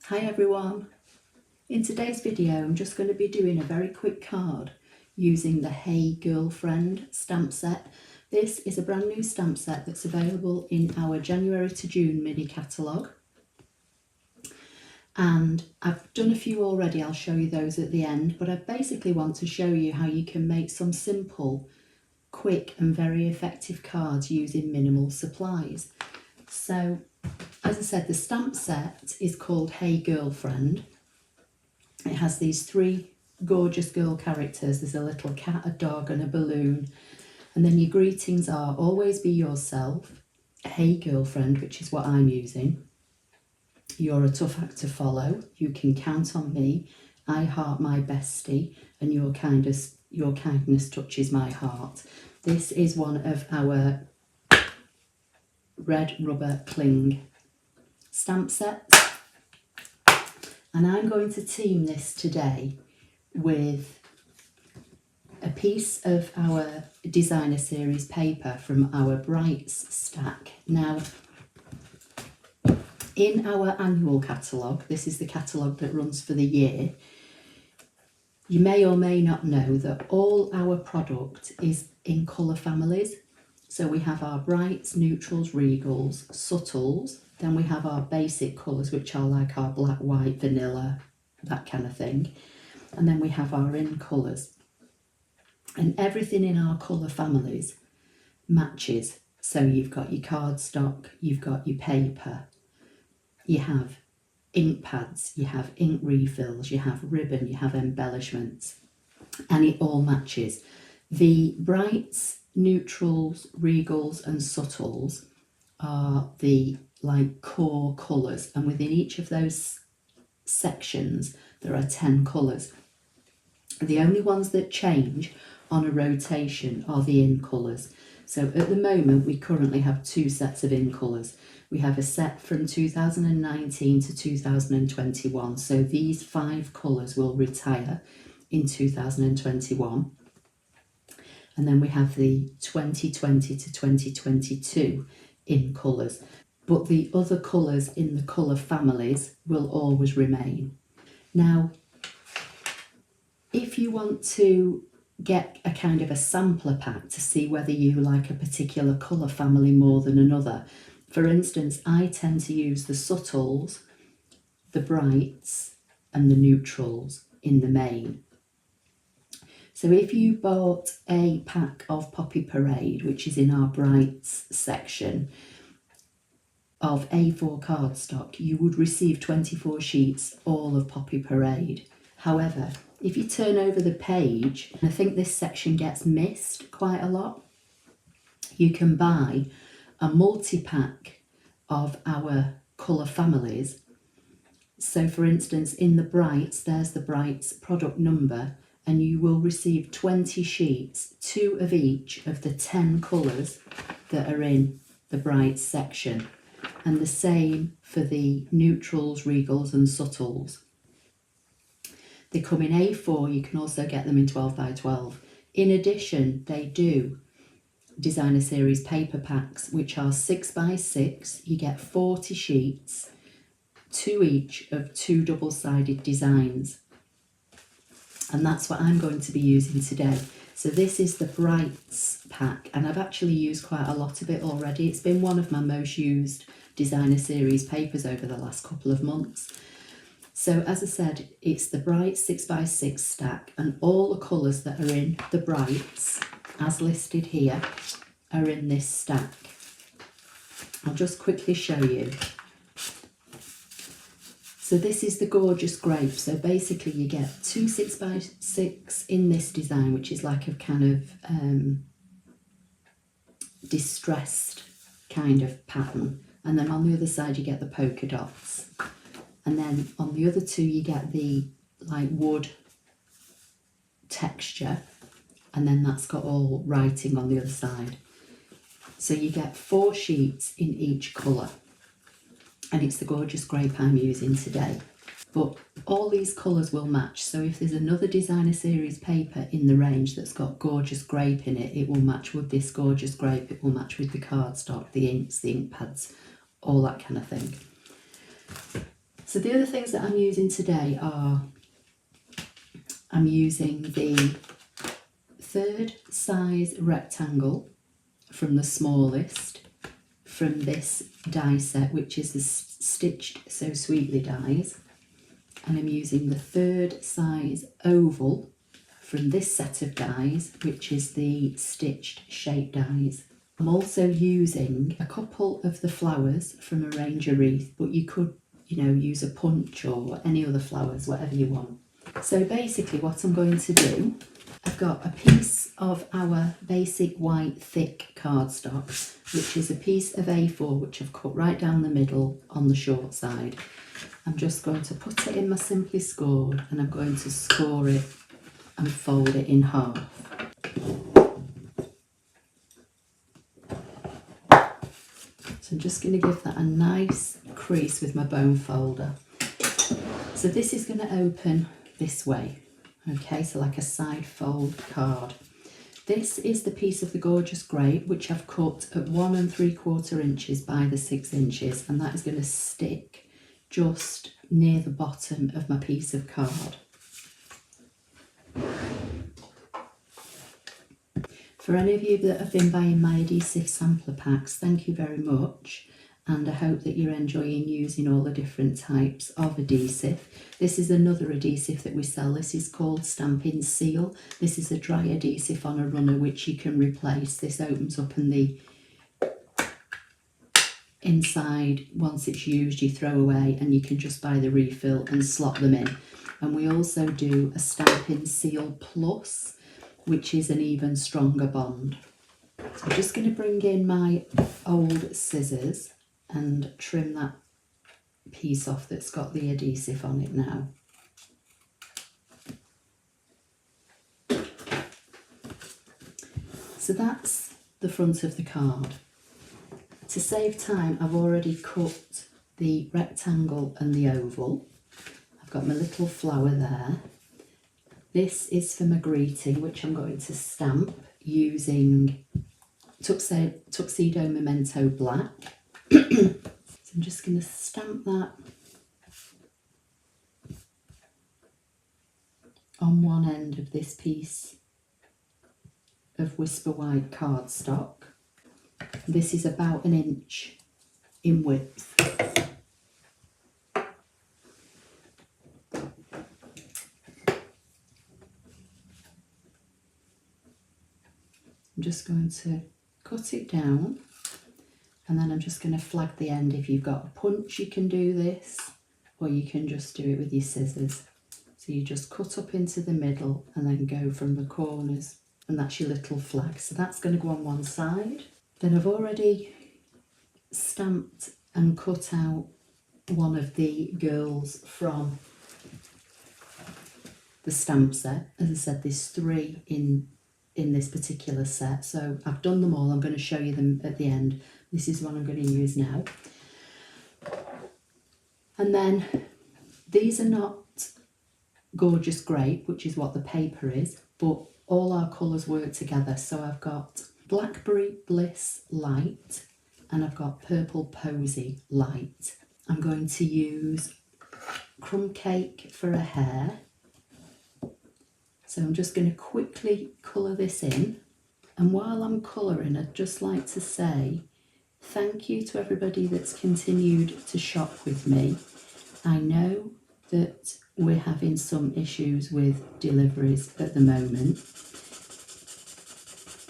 Hi everyone! In today's video I'm just going to be doing a very quick card using the Hey Girlfriend stamp set. This is a brand new stamp set that's available in our January to June mini catalogue, and I've done a few already. I'll show you those at the end, but I basically want to show you how you can make some simple, quick and very effective cards using minimal supplies. So as I said, the stamp set is called Hey Girlfriend. It has these three gorgeous girl characters. There's a little cat, a dog and a balloon. And then your greetings are always be yourself, Hey Girlfriend, which is what I'm using. You're a tough act to follow. You can count on me. I heart my bestie, and your kindness touches my heart. This is one of our red rubber cling stamp sets. And I'm going to team this today with a piece of our designer series paper from our Brights stack. Now, in our annual catalogue, this is the catalogue that runs for the year, you may or may not know that all our product is in colour families. So we have our brights, neutrals, regals, subtles, then we have our basic colours, which are like our black, white, vanilla, that kind of thing. And then we have our in colours. And everything in our colour families matches. So you've got your cardstock, you've got your paper, you have ink pads, you have ink refills, you have ribbon, you have embellishments, and it all matches. The brights, neutrals, regals and subtles are the core colours, and within each of those sections there are 10 colours. The only ones that change on a rotation are the in colours. So at the moment we currently have two sets of in colours. We have a set from 2019 to 2021, so these 5 colours will retire in 2021. And then we have the 2020 to 2022 in colours, but the other colours in the colour families will always remain. Now, if you want to get a kind of a sampler pack to see whether you like a particular colour family more than another, for instance, I tend to use the subtles, the brights and the neutrals in the main. So if you bought a pack of Poppy Parade, which is in our brights section, of A4 cardstock, you would receive 24 sheets, all of Poppy Parade. However, if you turn over the page, and I think this section gets missed quite a lot, you can buy a multi-pack of our colour families. So for instance, in the brights, there's the brights product number, and you will receive 20 sheets, 2 of each of the 10 colours that are in the brights section. And the same for the neutrals, regals and subtles. They come in A4, you can also get them in 12 by 12. In addition, they do designer series paper packs, which are 6 by 6. You get 40 sheets, 2 each of 2 double-sided designs. And that's what I'm going to be using today. So this is the Brights pack, and I've actually used quite a lot of it already. It's been one of my most used designer series papers over the last couple of months. So as I said, it's the Brights 6 by 6 stack, and all the colours that are in the Brights, as listed here, are in this stack. I'll just quickly show you. So this is the gorgeous grape. So basically you get 2 6 by 6 in this design, which is like a kind of distressed kind of pattern. And then on the other side you get the polka dots. And then on the other two you get the wood texture. And then that's got all writing on the other side. So you get 4 sheets in each colour. And it's the gorgeous grape I'm using today. But all these colours will match. So if there's another designer series paper in the range that's got gorgeous grape in it, it will match with this gorgeous grape. It will match with the cardstock, the inks, the ink pads, all that kind of thing. So the other things that I'm using today are, I'm using the 3rd size rectangle from the smallest from this die set, which is the Stitched So Sweetly dies, and I'm using the 3rd size oval from this set of dies, which is the Stitched Shape dies. I'm also using a couple of the flowers from Arrange a Wreath, but you could, you know, use a punch or any other flowers, whatever you want. So basically what I'm going to do, I've got a piece of our basic white thick cardstock, which is a piece of A4 which I've cut right down the middle on the short side. I'm just going to put it in my Simply Scored, and I'm going to score it and fold it in half. So I'm just going to give that a nice crease with my bone folder. So this is going to open this way, okay, so like a side fold card. This is the piece of the Gorgeous Grape, which I've cut at 1 3/4 inches by the 6 inches, and that is going to stick just near the bottom of my piece of card. For any of you that have been buying my adhesive sampler packs, thank you very much, and I hope that you're enjoying using all the different types of adhesive. This is another adhesive that we sell. This is called Stampin Seal. This is a dry adhesive on a runner which you can replace. This opens up and the inside, once it's used, you throw away, and you can just buy the refill and slot them in. And we also do a Stampin Seal Plus, which is an even stronger bond. So I'm just going to bring in my old scissors and trim that piece off that's got the adhesive on it now. So that's the front of the card. To save time, I've already cut the rectangle and the oval. I've got my little flower there. This is for my greeting, which I'm going to stamp using Tuxedo Memento Black. So I'm just going to stamp that on one end of this piece of Whisper White cardstock. This is about 1 inch in width. I'm just going to cut it down, and then I'm just going to flag the end. If you've got a punch, you can do this, or you can just do it with your scissors. So you just cut up into the middle and then go from the corners, and that's your little flag. So that's going to go on one side. Then I've already stamped and cut out one of the girls from the stamp set. As I said, there's 3 in this particular set, so I've done them all. I'm going to show you them at the end. This is one I'm going to use now. And then these are not Gorgeous Grape, which is what the paper is, but all our colours work together. So I've got Blackberry Bliss Light and I've got Purple Posy Light. I'm going to use Crumb Cake for a hair. So I'm just going to quickly colour this in. And while I'm colouring, I'd just like to say thank you to everybody that's continued to shop with me. I know that we're having some issues with deliveries at the moment.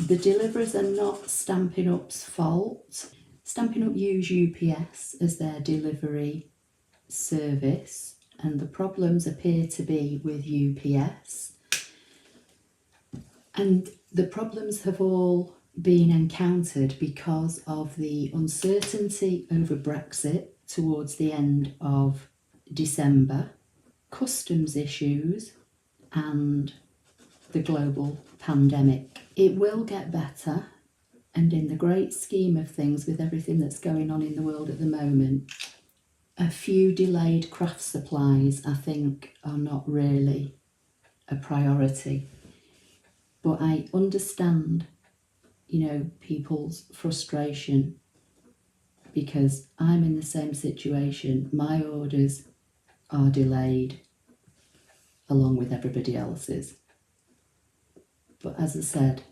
The deliveries are not Stampin' Up's fault. Stampin' Up use UPS as their delivery service, and the problems appear to be with UPS. And the problems have all been encountered because of the uncertainty over Brexit towards the end of December, customs issues, and the global pandemic. It will get better, and in the great scheme of things, with everything that's going on in the world at the moment, a few delayed craft supplies, I think, are not really a priority. But I understand, you know, people's frustration, because I'm in the same situation. My orders are delayed along with everybody else's. But as I said,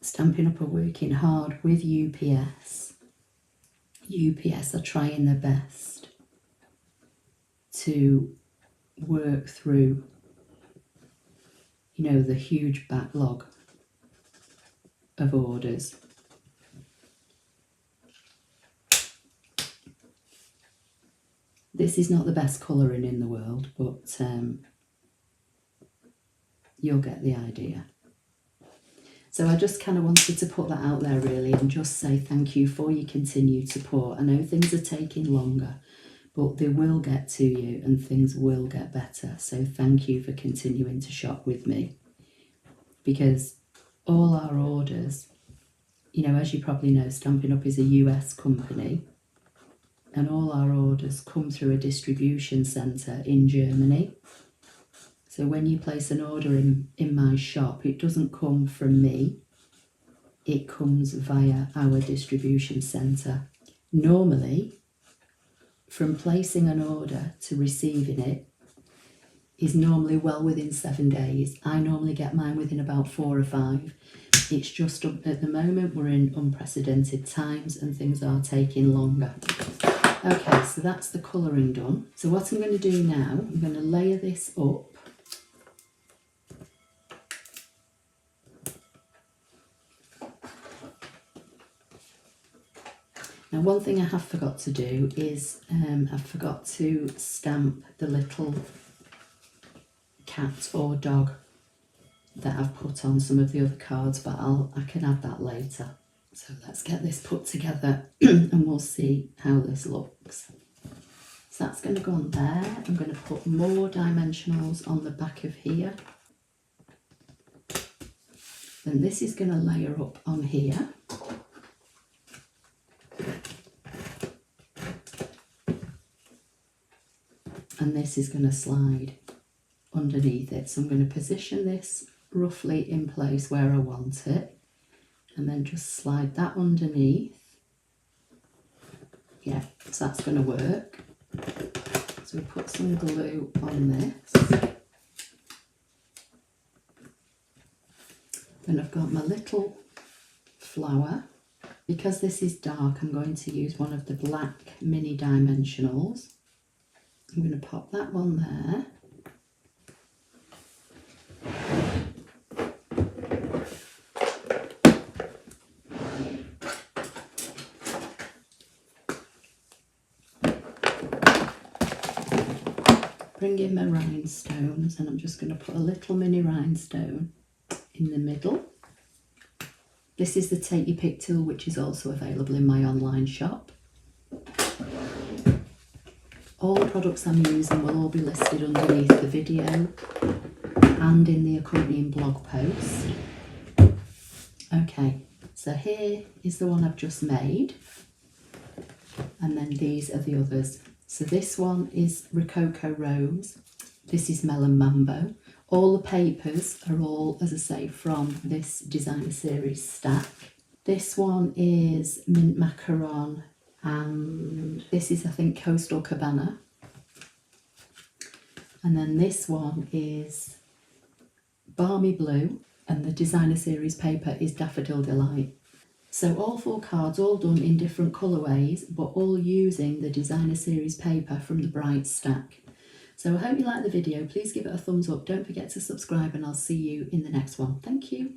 Stampin' Up are working hard with UPS. UPS are trying their best to work through, you know, the huge backlog of orders. This is not the best colouring in the world, but you'll get the idea. So I just kind of wanted to put that out there really, and just say thank you for your continued support. I know things are taking longer, but they will get to you and things will get better. So thank you for continuing to shop with me, because all our orders, you know, as you probably know, Stampin' Up is a US company, and all our orders come through a distribution centre in Germany. So when you place an order in my shop, it doesn't come from me, it comes via our distribution centre. Normally, from placing an order to receiving it is normally well within 7 days. I normally get mine within about 4 or 5. It's just at the moment we're in unprecedented times and things are taking longer. Okay, so that's the colouring done. So what I'm going to do now, I'm going to layer this up. Now, one thing I have forgot to do is I forgot to stamp the little cat or dog that I've put on some of the other cards, but I can add that later. So let's get this put together and we'll see how this looks. So that's going to go on there. I'm going to put more dimensionals on the back of here. Then this is going to layer up on here. And this is going to slide underneath it. So I'm going to position this roughly in place where I want it, and then just slide that underneath. Yeah, so that's going to work. So we put some glue on this. Then I've got my little flower. Because this is dark, I'm going to use one of the black mini dimensionals. I'm going to pop that one there. Bring in my rhinestones, and I'm just going to put a little mini rhinestone in the middle. This is the Take Your Pick tool, which is also available in my online shop. All the products I'm using will all be listed underneath the video and in the accompanying blog post. Okay, so here is the one I've just made, and then these are the others. So this one is Rococo Rose, this is Melon Mambo. All the papers are all, as I say, from this designer series stack. This one is Mint Macaron, and this is, I think, Coastal Cabana. And then this one is Balmy Blue, and the designer series paper is Daffodil Delight. So all 4 cards, all done in different colourways, but all using the designer series paper from the Bright stack. So I hope you like the video. Please give it a thumbs up. Don't forget to subscribe, and I'll see you in the next one. Thank you.